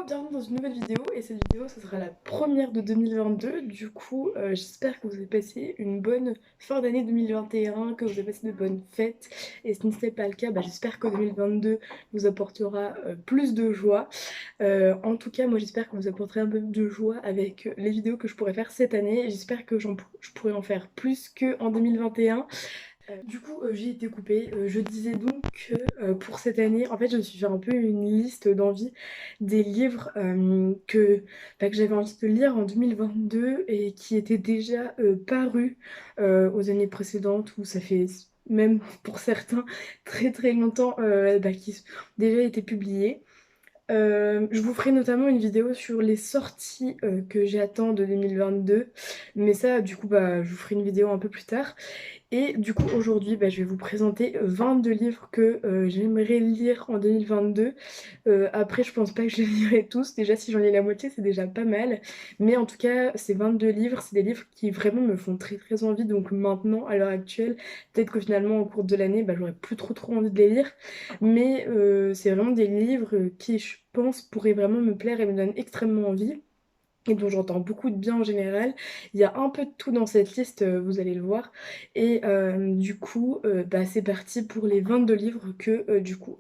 Bienvenue dans une nouvelle vidéo et cette vidéo ce sera la première de 2022. Du coup j'espère que vous avez passé une bonne fin d'année 2021, que vous avez passé de bonnes fêtes, et si ce n'est pas le cas, j'espère que 2022 vous apportera plus de joie. En tout cas moi j'espère que vous apporterez un peu de joie avec les vidéos que je pourrais faire cette année. J'espère que je pourrais en faire plus qu'en 2021. J'ai été coupée. Je disais donc que pour cette année, en fait, je me suis fait un peu une liste d'envie des livres que j'avais envie de lire en 2022 et qui étaient déjà parus aux années précédentes, où ça fait même pour certains très très longtemps qui ont déjà été publiés. Je vous ferai notamment une vidéo sur les sorties que j'attends de 2022, mais ça, je vous ferai une vidéo un peu plus tard. Et du coup aujourd'hui je vais vous présenter 22 livres que j'aimerais lire en 2022. Après je pense pas que je les lirai tous, déjà si j'en lis la moitié c'est déjà pas mal. Mais en tout cas ces 22 livres, c'est des livres qui vraiment me font très très envie. Donc maintenant à l'heure actuelle, peut-être que finalement au cours de l'année j'aurais plus trop envie de les lire. Mais c'est vraiment des livres qui je pense pourraient vraiment me plaire et me donnent extrêmement envie, et dont j'entends beaucoup de bien en général. Il y a un peu de tout dans cette liste, vous allez le voir. Et c'est parti pour les 22 livres que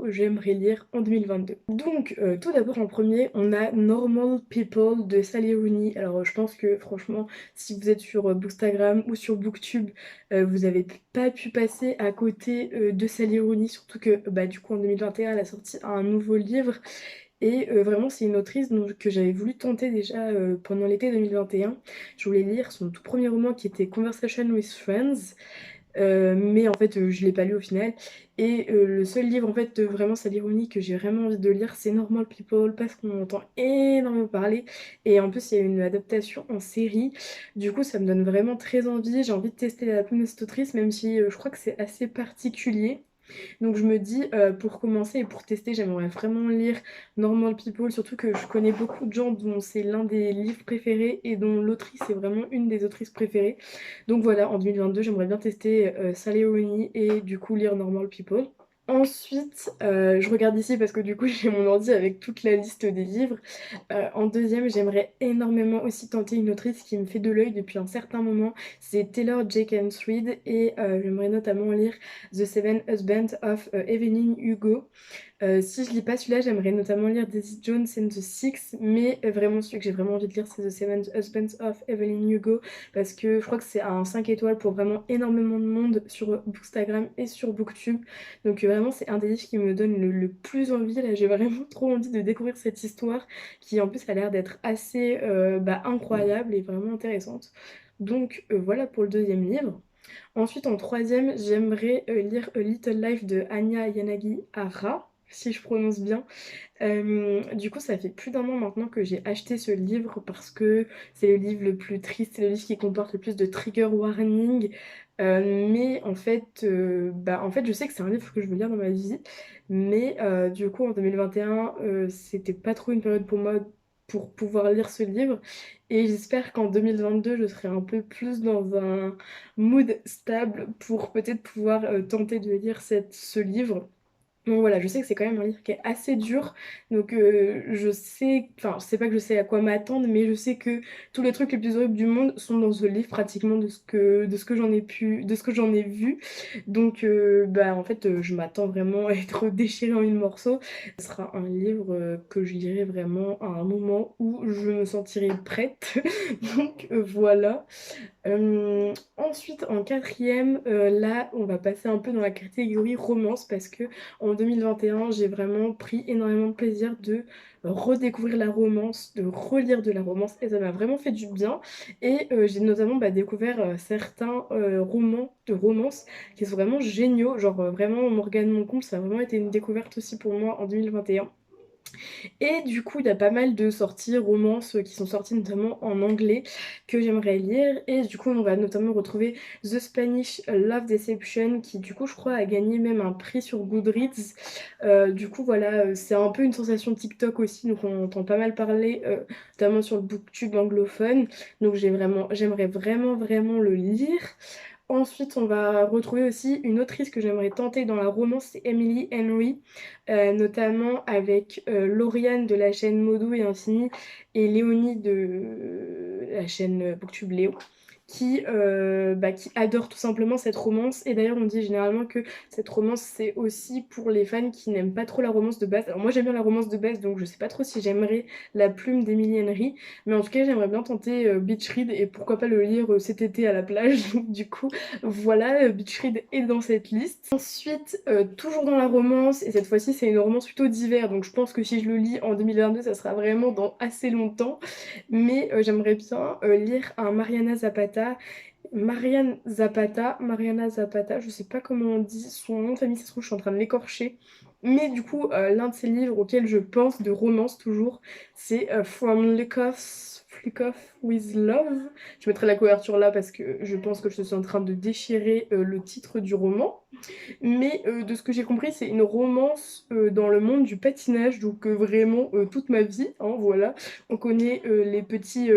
j'aimerais lire en 2022. Donc tout d'abord en premier, on a Normal People de Sally Rooney. Alors je pense que franchement, si vous êtes sur Bookstagram ou sur Booktube, vous avez pas pu passer à côté de Sally Rooney, surtout que en 2021 elle a sorti un nouveau livre. Et vraiment, c'est une autrice que j'avais voulu tenter déjà pendant l'été 2021. Je voulais lire son tout premier roman qui était Conversation with Friends. Mais en fait, je l'ai pas lu au final. Et le seul livre, en fait, vraiment, c'est l'ironie que j'ai vraiment envie de lire, c'est Normal People, parce qu'on en entend énormément parler. Et en plus, il y a une adaptation en série. Du coup, ça me donne vraiment très envie. J'ai envie de tester la plume de cette autrice, même si je crois que c'est assez particulier. Donc je me dis, pour commencer et pour tester, j'aimerais vraiment lire Normal People, surtout que je connais beaucoup de gens dont c'est l'un des livres préférés et dont l'autrice est vraiment une des autrices préférées. Donc voilà, en 2022, j'aimerais bien tester Sally Rooney et du coup lire Normal People. Ensuite, je regarde ici parce que du coup j'ai mon ordi avec toute la liste des livres. En deuxième, j'aimerais énormément aussi tenter une autrice qui me fait de l'œil depuis un certain moment. C'est Taylor Jenkins Reid et j'aimerais notamment lire The Seven Husbands of Evelyn Hugo. Si je lis pas celui-là, j'aimerais notamment lire Daisy Jones and the Six, mais vraiment celui que j'ai vraiment envie de lire, c'est The Seven Husbands of Evelyn Hugo, parce que je crois que c'est un 5 étoiles pour vraiment énormément de monde sur Bookstagram et sur Booktube. Donc vraiment, c'est un des livres qui me donne le plus envie. Là, j'ai vraiment trop envie de découvrir cette histoire, qui en plus a l'air d'être assez incroyable et vraiment intéressante. Donc voilà pour le deuxième livre. Ensuite, en troisième, j'aimerais lire A Little Life de Anya Yanagi-Hara, si je prononce bien. Du coup, ça fait plus d'un an maintenant que j'ai acheté ce livre parce que c'est le livre le plus triste, c'est le livre qui comporte le plus de trigger warning. Mais en fait, je sais que c'est un livre que je veux lire dans ma vie, mais du coup, en 2021, c'était pas trop une période pour moi pour pouvoir lire ce livre. Et j'espère qu'en 2022, je serai un peu plus dans un mood stable pour peut-être pouvoir tenter de lire ce livre. Donc voilà, je sais que c'est quand même un livre qui est assez dur, donc enfin je sais pas que je sais à quoi m'attendre, mais je sais que tous les trucs les plus horribles du monde sont dans ce livre pratiquement de ce que de ce que j'en ai vu. Donc je m'attends vraiment à être déchirée en mille morceaux. Ce sera un livre que je lirai vraiment à un moment où je me sentirai prête. Donc voilà. Ensuite, en quatrième, là, on va passer un peu dans la catégorie romance parce que en 2021, j'ai vraiment pris énormément de plaisir de redécouvrir la romance, de relire de la romance et ça m'a vraiment fait du bien. Et j'ai notamment découvert certains romans de romance qui sont vraiment géniaux, genre vraiment Morgane Moncomble, ça a vraiment été une découverte aussi pour moi en 2021. Et du coup, il y a pas mal de sorties romances qui sont sorties notamment en anglais que j'aimerais lire. Et du coup, on va notamment retrouver The Spanish Love Deception qui, du coup, je crois, a gagné même un prix sur Goodreads. C'est un peu une sensation TikTok aussi, donc on entend pas mal parler, notamment sur le booktube anglophone. Donc j'aimerais vraiment le lire. Ensuite, on va retrouver aussi une autrice que j'aimerais tenter dans la romance, c'est Emily Henry, notamment avec Lauriane de la chaîne Modou et Infini et Léonie de la chaîne Booktube Léo. Qui adore tout simplement cette romance. Et d'ailleurs, on dit généralement que cette romance, c'est aussi pour les fans qui n'aiment pas trop la romance de base. Alors moi, j'aime bien la romance de base, donc je sais pas trop si j'aimerais la plume d'Emily Henry. Mais en tout cas, j'aimerais bien tenter Beach Read et pourquoi pas le lire cet été à la plage. Donc du coup, voilà, Beach Read est dans cette liste. Ensuite, toujours dans la romance, et cette fois-ci, c'est une romance plutôt d'hiver. Donc je pense que si je le lis en 2022, ça sera vraiment dans assez longtemps. Mais j'aimerais bien lire un Mariana Zapata, je sais pas comment on dit son nom de famille, ça se trouve, je suis en train de l'écorcher. Mais du coup, l'un de ces livres auxquels je pense, de romance toujours, c'est From Lukov with Love. Je mettrai la couverture là parce que je pense que je suis en train de déchirer le titre du roman. Mais de ce que j'ai compris, c'est une romance dans le monde du patinage, donc vraiment toute ma vie, hein, voilà. On connaît les petits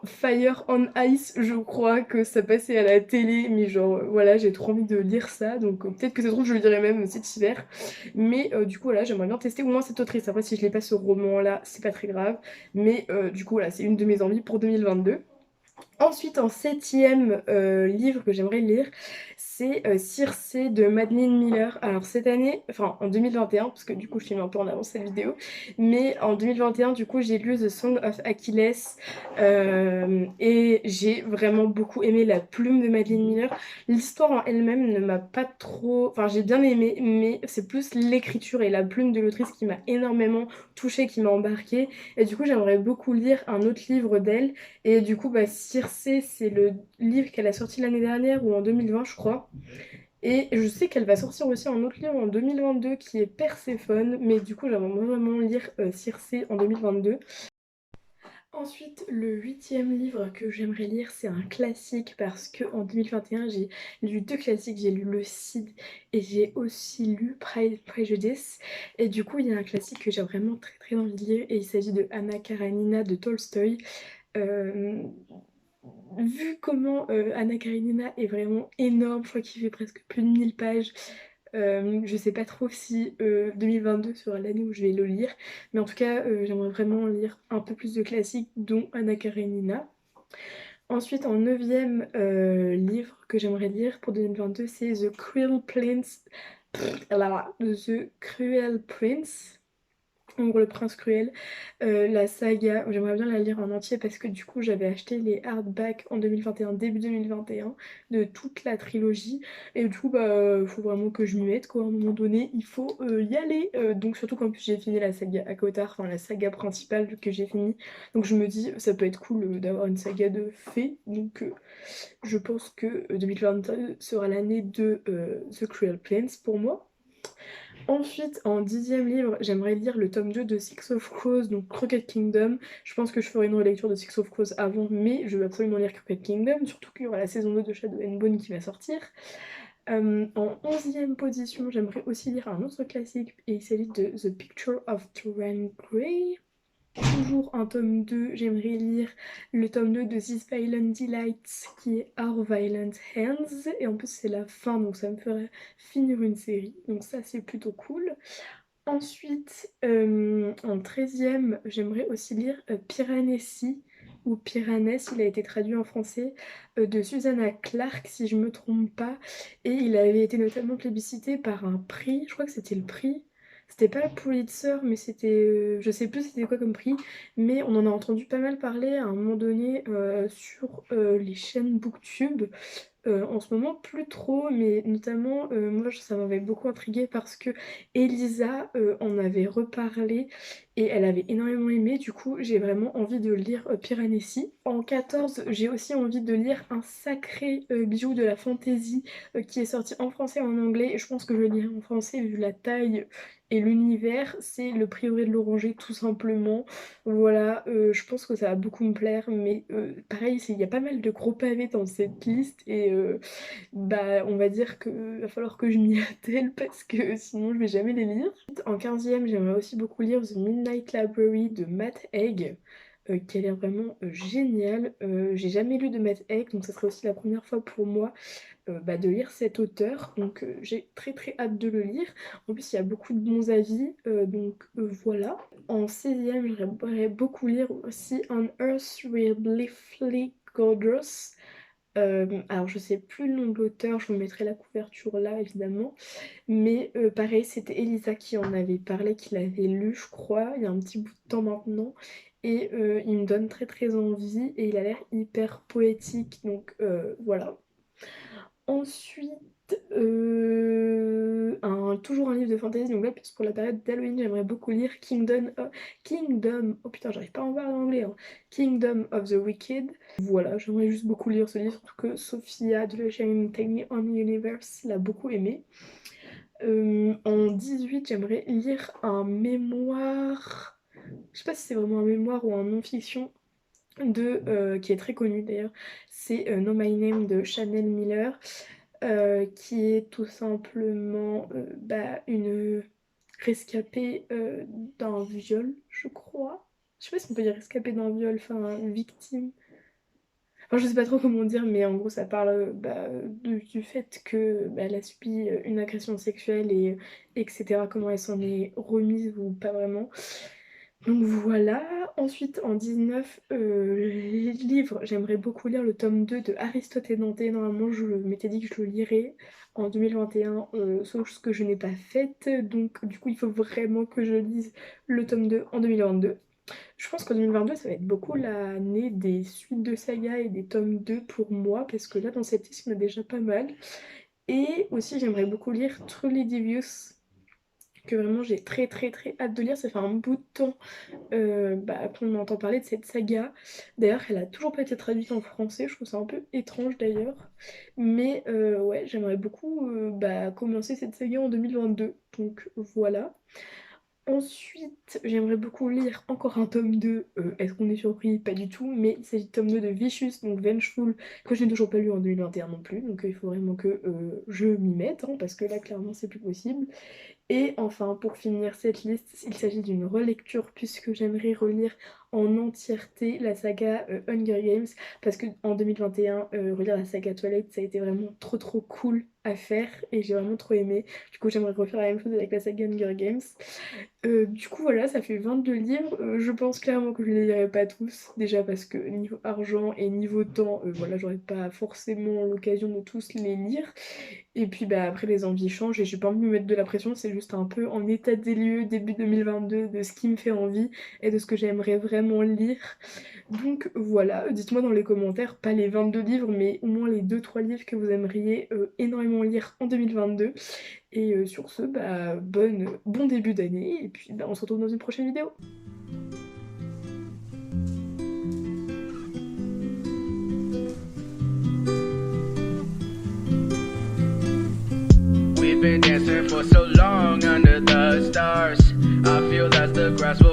Fire on Ice, je crois que ça passait à la télé, mais genre voilà, j'ai trop envie de lire ça, donc peut-être que ça se trouve je le lirai même cet hiver. Mais du coup voilà, j'aimerais bien tester au moins cette autrice. Après si je l'ai pas ce roman-là, c'est pas très grave. Mais du coup voilà, c'est une de mes envies pour 2022. Ensuite, en septième livre que j'aimerais lire, c'est Circé de Madeline Miller. Alors cette année, enfin en 2021, parce que du coup je filme un peu en avance cette vidéo, mais en 2021, du coup j'ai lu The Song of Achilles et j'ai vraiment beaucoup aimé la plume de Madeline Miller. L'histoire en elle-même ne m'a pas trop... Enfin j'ai bien aimé, mais c'est plus l'écriture et la plume de l'autrice qui m'a énormément touchée, qui m'a embarquée. Et du coup j'aimerais beaucoup lire un autre livre d'elle. Et du coup, Circé, c'est le livre qu'elle a sorti l'année dernière ou en 2020, je crois. Et je sais qu'elle va sortir aussi un autre livre en 2022 qui est Perséphone, mais du coup, j'aimerais vraiment lire Circé en 2022. Ensuite, le huitième livre que j'aimerais lire, c'est un classique parce que en 2021, j'ai lu deux classiques. J'ai lu Le Cid et j'ai aussi lu Pride and Prejudice. Et du coup, il y a un classique que j'ai vraiment très envie de lire et il s'agit de Anna Karenina de Tolstoï. Euh, Vu comment Anna Karenina est vraiment énorme, je crois qu'il fait presque plus de 1000 pages, je sais pas trop si 2022 sera l'année où je vais le lire, mais en tout cas j'aimerais vraiment lire un peu plus de classiques dont Anna Karenina. Ensuite en neuvième livre que j'aimerais lire pour 2022 c'est The Cruel Prince, The Cruel Prince. En gros, Le Prince Cruel, la saga, j'aimerais bien la lire en entier parce que du coup j'avais acheté les hardbacks en 2021, début 2021, de toute la trilogie. Et du coup, faut vraiment que je m'y mette quoi. À un moment donné, il faut y aller. Donc surtout qu'en plus j'ai fini la saga Akotar, enfin la saga principale que j'ai fini. Donc je me dis, ça peut être cool d'avoir une saga de fées. Donc je pense que 2022 sera l'année de The Cruel Prince pour moi. Ensuite, en dixième livre, j'aimerais lire le tome 2 de Six of Crows, donc Crooked Kingdom. Je pense que je ferai une relecture de Six of Crows avant, mais je veux absolument lire Crooked Kingdom, surtout qu'il y aura la saison 2 de Shadow and Bone qui va sortir. En onzième position, j'aimerais aussi lire un autre classique, et il s'agit de The Picture of Dorian Gray. Toujours un tome 2, j'aimerais lire le tome 2 de This Violent Delights qui est Our Violent Hands. Et en plus c'est la fin donc ça me ferait finir une série. Donc ça c'est plutôt cool. Ensuite, en treizième, j'aimerais aussi lire Piranesi ou Piranès, il a été traduit en français, de Susanna Clark si je me trompe pas. Et il avait été notamment plébiscité par un prix, je crois que c'était le prix. C'était pas le Pulitzer, mais c'était. Je sais plus c'était quoi comme prix, mais on en a entendu pas mal parler à un moment donné sur les chaînes Booktube. En ce moment, plus trop, mais notamment, moi, ça m'avait beaucoup intriguée parce que Elisa en avait reparlé et elle avait énormément aimé. Du coup, j'ai vraiment envie de lire Piranesi. En 14, j'ai aussi envie de lire un sacré bijou de la fantasy qui est sorti en français et en anglais. Et je pense que je le lirai en français vu la taille et l'univers. C'est Le Prieuré de l'Oranger, tout simplement. Voilà, je pense que ça va beaucoup me plaire, mais pareil, il y a pas mal de gros pavés dans cette liste et on va dire qu'il va falloir que je m'y attelle parce que sinon je vais jamais les lire. En quinzième, j'aimerais aussi beaucoup lire The Midnight Library de Matt Haig. qui a l'air vraiment, génial. J'ai jamais lu de Matt Haig, donc ça serait aussi la première fois pour moi, de lire cet auteur, donc j'ai très, très hâte de le lire. En plus, il y a beaucoup de bons avis, donc voilà. En 6e, j'aimerais beaucoup lire aussi On Earth Weirdly Gorgeous. Alors je sais plus le nom de l'auteur, je vous mettrai la couverture là évidemment, mais pareil, c'était Elisa qui en avait parlé, qui l'avait lu je crois, il y a un petit bout de temps maintenant, et il me donne très très envie, et il a l'air hyper poétique, donc voilà. Ensuite, toujours un livre de fantasy, donc là plus pour la période d'Halloween, j'aimerais beaucoup lire Kingdom, oh putain j'arrive pas à en parler en anglais, hein. Kingdom of the Wicked. Voilà, j'aimerais juste beaucoup lire ce livre, surtout que Sophia de la chaîne Tiny on Universe l'a beaucoup aimé. En 18, j'aimerais lire un mémoire, je sais pas si c'est vraiment un mémoire ou un non-fiction, qui est très connu d'ailleurs, c'est Know My Name de Chanel Miller, qui est tout simplement une rescapée d'un viol, je crois. Je sais pas si on peut dire rescapée d'un viol, enfin victime. Enfin, je sais pas trop comment dire, mais en gros, ça parle du fait que elle a subi une agression sexuelle et etc. Comment elle s'en est remise ou pas vraiment. Donc voilà. Ensuite, en 19, les livres, j'aimerais beaucoup lire le tome 2 de Aristote et Dante. Normalement, je m'étais dit que je le lirais en 2021, sauf que je n'ai pas fait. Donc du coup, il faut vraiment que je lise le tome 2 en 2022. Je pense qu'en 2022, ça va être beaucoup l'année des suites de saga et des tomes 2 pour moi, parce que là, dans cette liste, il y en a déjà pas mal. Et aussi, j'aimerais beaucoup lire Truly Devious, que vraiment j'ai très très très hâte de lire. Ça fait un bout de temps qu'on entend parler de cette saga. D'ailleurs, elle a toujours pas été traduite en français, je trouve ça un peu étrange d'ailleurs. Mais ouais, j'aimerais beaucoup commencer cette saga en 2022, donc voilà. Ensuite, j'aimerais beaucoup lire encore un tome 2. Est-ce qu'on est surpris? Pas du tout, mais il s'agit du tome 2 de Vicious, donc Vengeful, que je n'ai toujours pas lu en 2021 non plus, donc il faut vraiment que je m'y mette, hein, parce que là, clairement, c'est plus possible. Et enfin, pour finir cette liste, il s'agit d'une relecture, puisque j'aimerais relire en entièreté la saga Hunger Games, parce que en 2021, relire la saga Twilight, ça a été vraiment trop trop cool à faire, et j'ai vraiment trop aimé. Du coup, j'aimerais refaire la même chose avec la saga Hunger Games. Du coup voilà, ça fait 22 livres. Je pense clairement que je les lirai pas tous. Déjà parce que niveau argent et niveau temps, voilà, j'aurais pas forcément l'occasion de tous les lire. Et puis après les envies changent et j'ai pas envie de me mettre de la pression, c'est juste un peu en état des lieux début 2022 de ce qui me fait envie et de ce que j'aimerais vraiment lire. Donc voilà, dites-moi dans les commentaires, pas les 22 livres, mais au moins les 2-3 livres que vous aimeriez énormément lire en 2022. Et sur ce, bon début d'année, et puis on se retrouve dans une prochaine vidéo. We've been dancing for so long under the stars. I feel that the grass will